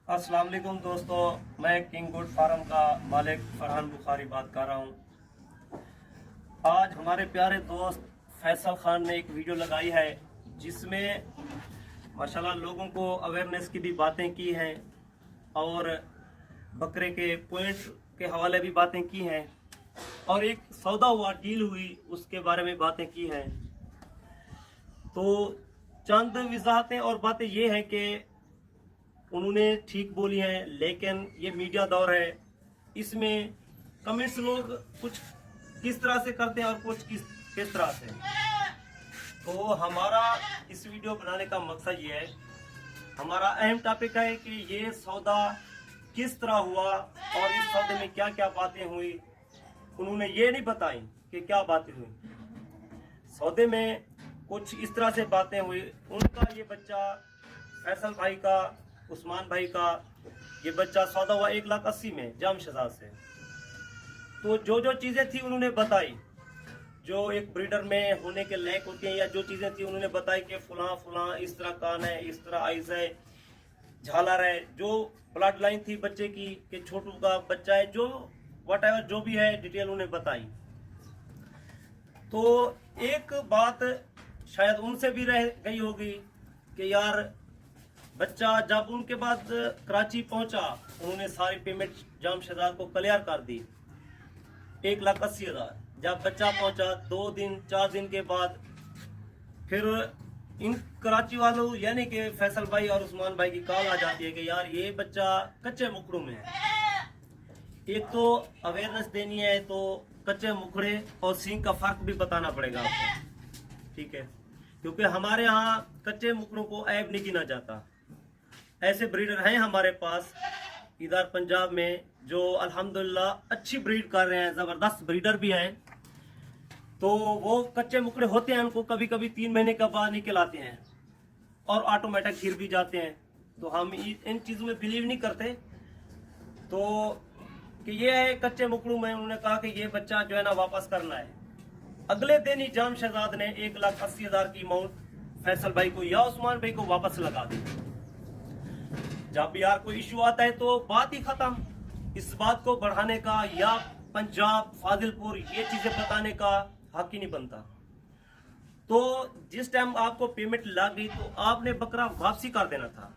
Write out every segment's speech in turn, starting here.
अस्सलाम वालेकुम दोस्तों, मैं किंग गुड फार्म का मालिक फरहान बुखारी बात कर रहा हूँ। आज हमारे प्यारे दोस्त फैसल खान ने एक वीडियो लगाई है जिसमें माशाल्लाह लोगों को अवेयरनेस की भी बातें की हैं और बकरे के पॉइंट के हवाले भी बातें की हैं और एक सौदा हुआ डील हुई उसके बारे में बातें की हैं। तो चंद वजाहतें और बातें ये हैं कि उन्होंने ठीक बोली हैं, लेकिन ये मीडिया दौर है, इसमें कमेंट्स लोग कुछ किस तरह से करते हैं और कुछ किस तरह से। तो हमारा इस वीडियो बनाने का मकसद ये है, हमारा अहम टॉपिक है कि ये सौदा किस तरह हुआ और इस सौदे में क्या क्या बातें हुई। उन्होंने ये नहीं बताई कि क्या बातें हुई। सौदे में कुछ इस तरह से बातें हुई। उनका ये बच्चा फैसल भाई का, उस्मान भाई का ये बच्चा सौदा हुआ 1,80,000 में जामशेदार से। तो जो जो चीज़ें थी उन्होंने बताई, जो एक ब्रीडर में होने के लायक होती हैं, या जो चीज़ें थी उन्होंने बताई कि फुला फुला इस तरह कान है, इस तरह आइज है, झालर है। जो ब्लड लाइन थी बच्चे की कि छोटू का बच्चा है, जो व्हाटएवर जो भी है डिटेल उन्हें बताई। तो एक बात शायद उनसे भी रह गई होगी कि यार बच्चा जब उनके बाद कराची पहुंचा, उन्होंने सारी पेमेंट जामशेदार को क्लियर कर दी 1,80,000। जब बच्चा पहुंचा 2 दिन 4 दिन के बाद फिर इन कराची वालों यानी कि फैसल भाई और उस्मान भाई की कॉल आ जाती है कि यार ये बच्चा कच्चे मुखड़ों में है। एक तो अवेयरनेस देनी है, तो कच्चे मुखड़े और सींग का फर्क भी बताना पड़ेगा आपको, ठीक है? क्योंकि हमारे यहाँ कच्चे मुखड़ों को ऐब नहीं गिना जाता। ऐसे ब्रीडर हैं हमारे पास इधर पंजाब में जो अल्हम्दुलिल्लाह अच्छी ब्रीड कर रहे हैं, ज़बरदस्त ब्रीडर भी हैं। तो वो कच्चे मुकड़े होते हैं, उनको कभी कभी 3 महीने का बाद निकल आते हैं और ऑटोमेटिक गिर भी जाते हैं। तो हम इन चीज़ों में बिलीव नहीं करते। तो कि ये है कच्चे मुकड़ों में, उन्होंने कहा कि ये बच्चा जो है ना वापस करना है। अगले दिन ही जामशेदार ने 1,80,000 की अमाउंट फैसल भाई को या उस्मान भाई को वापस लगा दी। जब भी यार कोई इशू आता है तो बात ही खत्म। इस बात को बढ़ाने का या पंजाब फाजिलपुर ये चीजें बताने का हक ही नहीं बनता। तो जिस टाइम आपको पेमेंट लग गई तो आपने बकरा वापसी कर देना था।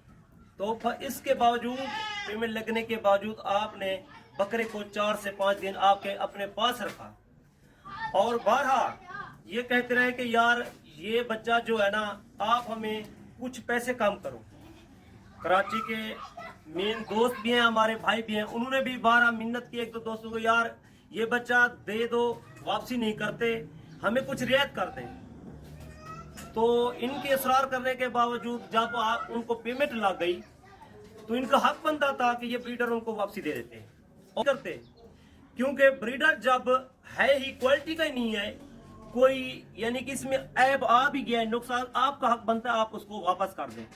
तो इसके बावजूद पेमेंट लगने के बावजूद आपने बकरे को 4 से 5 दिन आपके अपने पास रखा और बारहा ये कहते रहे कि यार ये बच्चा जो है ना, आप हमें कुछ पैसे कम करो। कराची के मेन दोस्त भी हैं, हमारे भाई भी हैं, उन्होंने भी 12 मिन्नत की एक दो दोस्तों को, यार ये बच्चा दे दो, वापसी नहीं करते, हमें कुछ रियायत कर दें। तो इनके इसरार करने के बावजूद जब उनको पेमेंट लग गई तो इनका हक बनता था कि ये ब्रीडर उनको वापसी दे देते और करते, क्योंकि ब्रीडर जब है ही क्वालिटी का ही नहीं है कोई, यानी कि इसमें ऐब आ भी गया है, नुकसान, आपका हक बनता है आप उसको वापस कर दें।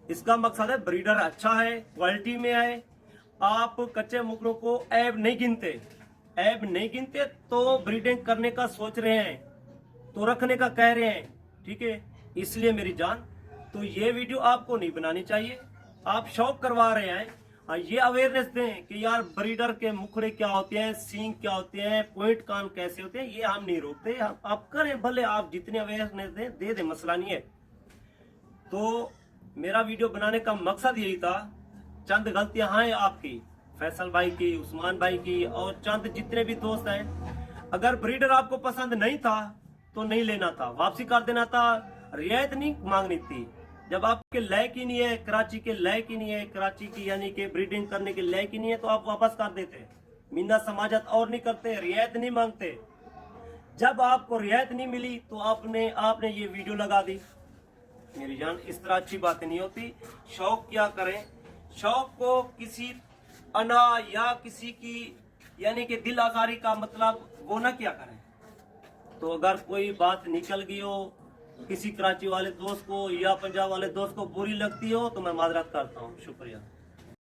इसका मकसद है ब्रीडर अच्छा है, क्वालिटी में है, आप कच्चे मुकड़ों को ऐब नहीं गिनते तो ब्रीडिंग करने का सोच रहे हैं, तो रखने का कह रहे हैं, ठीक है? इसलिए मेरी जान, तो ये वीडियो आपको नहीं बनानी चाहिए। आप शौक करवा रहे हैं, ये अवेयरनेस दें कि यार ब्रीडर के मुखड़े क्या होते हैं, सींग क्या होते हैं, पॉइंट कान कैसे होते हैं, ये हम नहीं रोकते। आप करें भले, आप जितने अवेयरनेस दे मसला नहीं है। तो मेरा वीडियो बनाने का मकसद यही था। चंद गलतियां हैं आपकी, फैसल भाई की, उस्मान भाई की और चंद जितने भी दोस्त हैं। अगर ब्रीडर आपको पसंद नहीं था तो नहीं लेना था, वापसी कर देना था, रियायत नहीं मांगनी थी। जब आपके लायक ही नहीं है, कराची के लायक ही नहीं है, कराची की यानी कि ब्रीडिंग करने के लायक ही नहीं है, तो आप वापस कर देते। मिन्ना समाजत और नहीं करते, रियायत नहीं मांगते। जब आपको रियायत नहीं मिली तो आपने ये वीडियो लगा दी। मेरी जान, इस तरह अच्छी बातें नहीं होती। शौक क्या करें, शौक को किसी अना या किसी की यानी कि दिल आजारी का मतलब वो ना क्या करें। तो अगर कोई बात निकल गई हो, किसी कराची वाले दोस्त को या पंजाब वाले दोस्त को बुरी लगती हो, तो मैं माजरत करता हूँ। शुक्रिया।